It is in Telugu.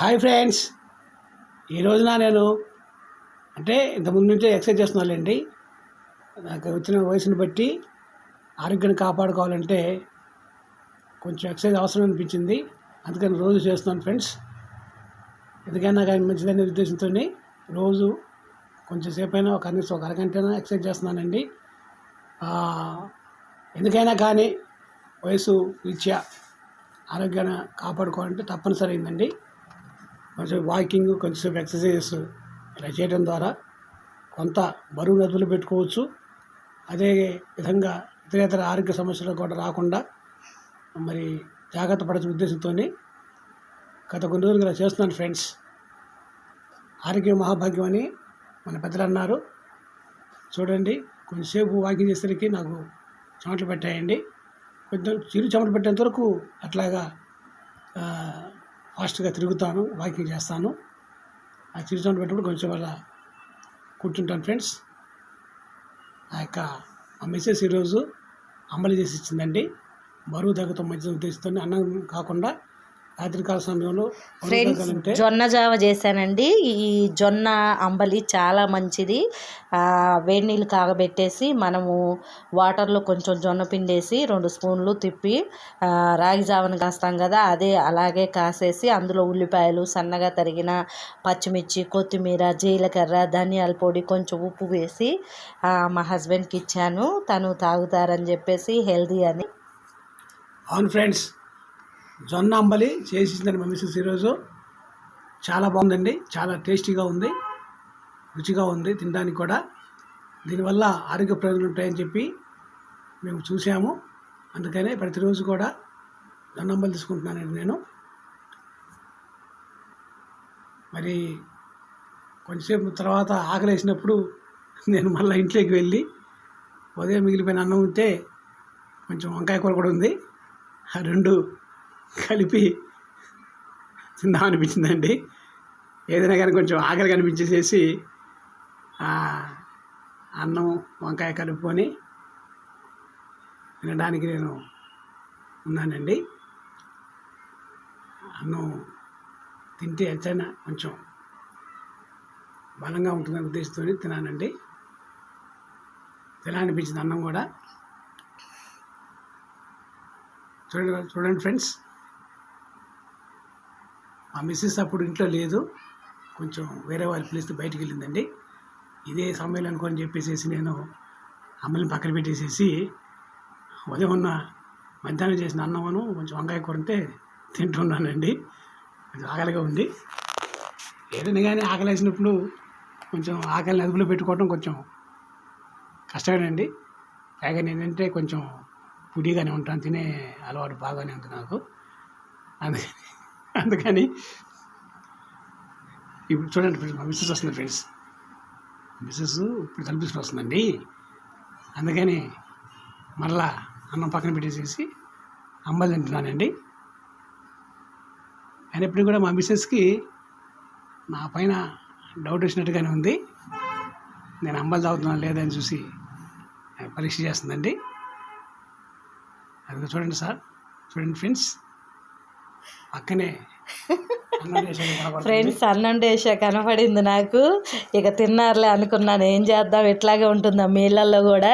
హాయ్ ఫ్రెండ్స్, ఈ రోజున నేను ఇంతకుముందు నుంచే ఎక్సర్సైజ్ చేస్తున్నానండి. నాకు వచ్చిన వయసును బట్టి ఆరోగ్యాన్ని కాపాడుకోవాలంటే కొంచెం ఎక్సర్సైజ్ అవసరం అనిపించింది. అందుకని రోజు చేస్తున్నాను ఫ్రెండ్స్. ఎందుకైనా కానీ మంచిదనే ఉద్దేశంతో రోజు కొంచెం సేపు అయినా కనీసం ఒక అరగంట ఎక్సర్సైజ్ చేస్తున్నానండి. ఎందుకైనా కానీ వయసు రీత్యా ఆరోగ్యాన్ని కాపాడుకోవాలంటే తప్పనిసరి అయిందండి. కొంచెం వాకింగ్, కొంచెంసేపు ఎక్సర్సైజెస్ ఇలా చేయడం ద్వారా కొంత బరువును అదుపులో పెట్టుకోవచ్చు. అదే విధంగా ఇతరేతర ఆరోగ్య సమస్యలు కూడా రాకుండా మరి జాగ్రత్త పడాల్సిన ఉద్దేశంతో గత కొన్ని రోజులు ఇలా చేస్తున్నాను ఫ్రెండ్స్. ఆరోగ్యం మహాభాగ్యం అని మన పెద్దలు అన్నారు. చూడండి, కొంచెంసేపు వాకింగ్ చేసేసరికి నాకు చెమటలు పెట్టాయండి. కొంచెం చిరు చెమటలు పెట్టేంత వరకు అట్లాగా ఫాస్ట్గా తిరుగుతాను, వాకింగ్ చేస్తాను. ఆ చిరు చెమటలు పెట్టినప్పుడు కొంచెం అలా కూర్చుంటాను ఫ్రెండ్స్. మా మిస్సెస్ ఈరోజు అంబలి చేసి ఇచ్చిందండి. బరువు తగ్గుతాం మంచి ఉద్దేశంతో అన్నం కాకుండా రాత్రికాల సమయంలో ఫ్రెండ్స్ జొన్న జావ చేశానండి. ఈ జొన్న అంబలి చాలా మంచిది. వేడి నీళ్ళు కాగబెట్టేసి మనము వాటర్లో కొంచెం జొన్న పిండేసి 2 స్పూన్లు తిప్పి రాగి జావను కాస్తాం కదా, అదే అలాగే కాసేసి అందులో ఉల్లిపాయలు, సన్నగా తరిగిన పచ్చిమిర్చి, కొత్తిమీర, జీలకర్ర, ధనియాల పొడి, కొంచెం ఉప్పు వేసి మా హస్బెండ్కి ఇచ్చాను. తను తాగుతారని చెప్పేసి హెల్దీ అని. అవును ఫ్రెండ్స్, జొన్న అంబలి చేసిందని మా మిస్సెస్ ఈరోజు. చాలా బాగుందండి, చాలా టేస్టీగా ఉంది, రుచిగా ఉంది తినడానికి కూడా. దీనివల్ల ఆరోగ్య ప్రయోజనాలు ఉంటాయని చెప్పి మేము చూసాము. అందుకనే ప్రతిరోజు కూడా జొన్న అంబలి తీసుకుంటున్నానండి నేను. మరి కొంచెంసేపు తర్వాత ఆకలి వేసినప్పుడు నేను మళ్ళీ ఇంట్లోకి వెళ్ళి ఉదయం మిగిలిపోయిన అన్నం ఉంటే కొంచెం వంకాయ కూర కూడా ఉంది, ఆ 2 కలిపి తిందాం అనిపించిందండి. ఏదైనా కానీ కొంచెం ఆకలి కనిపించేసేసి అన్నం వంకాయ కలుపుకొని తినడానికి నేను ఉన్నానండి. అన్నం తింటే ఎంతైనా కొంచెం బలంగా ఉంటుందని ఉద్దేశంతో తినానండి. తినాలనిపించింది అన్నం కూడా. చూడండి ఫ్రెండ్స్, మా మిస్సెస్ అప్పుడు ఇంట్లో లేదు, కొంచెం వేరే వాళ్ళు పిలిస్తే బయటికి వెళ్ళిందండి. ఇదే సమయంలో అనుకోని చెప్పేసి నేను అమ్మల్ని పక్కన పెట్టేసేసి ఉదయం ఉన్న మధ్యాహ్నం చేసిన అన్నమును కొంచెం వంకాయ కూర ఉంటే తింటున్నానండి. కొంచెం ఆకలిగా ఉంది. ఏదైనా కానీ ఆకలి వేసినప్పుడు కొంచెం ఆకలిని అదుపులో పెట్టుకోవడం కొంచెం కష్టమేనండి. పైగా నేనంటే కొంచెం పుడిగానే ఉంటాను, తినే అలవాటు బాగానే ఉంది నాకు. అందుకని ఇప్పుడు చూడండి ఫ్రెండ్స్, మా మిస్సెస్ వస్తుంది ఫ్రెండ్స్. మిస్సెస్ ఇప్పుడు కనిపిస్తూ వస్తుందండి. అందుకని మరలా అన్నం పక్కన పెట్టేసేసి అంబలి తింటున్నానండి. అయినప్పుడు కూడా మా మిస్సెస్కి నా పైన డౌట్ వచ్చినట్టుగానే ఉంది. నేను అంబలి తాగుతున్నాను లేదని చూసి పరీక్ష చేస్తుందండి. అది చూడండి సార్, చూడండి ఫ్రెండ్స్, పక్కనే ఫ్రెండ్స్ అన్నం డేషా కనపడింది నాకు. ఇక తిన్నారులే అనుకున్నాను, ఏం చేద్దాం, ఇట్లాగే ఉంటుందా మీ ఇళ్ళల్లో కూడా.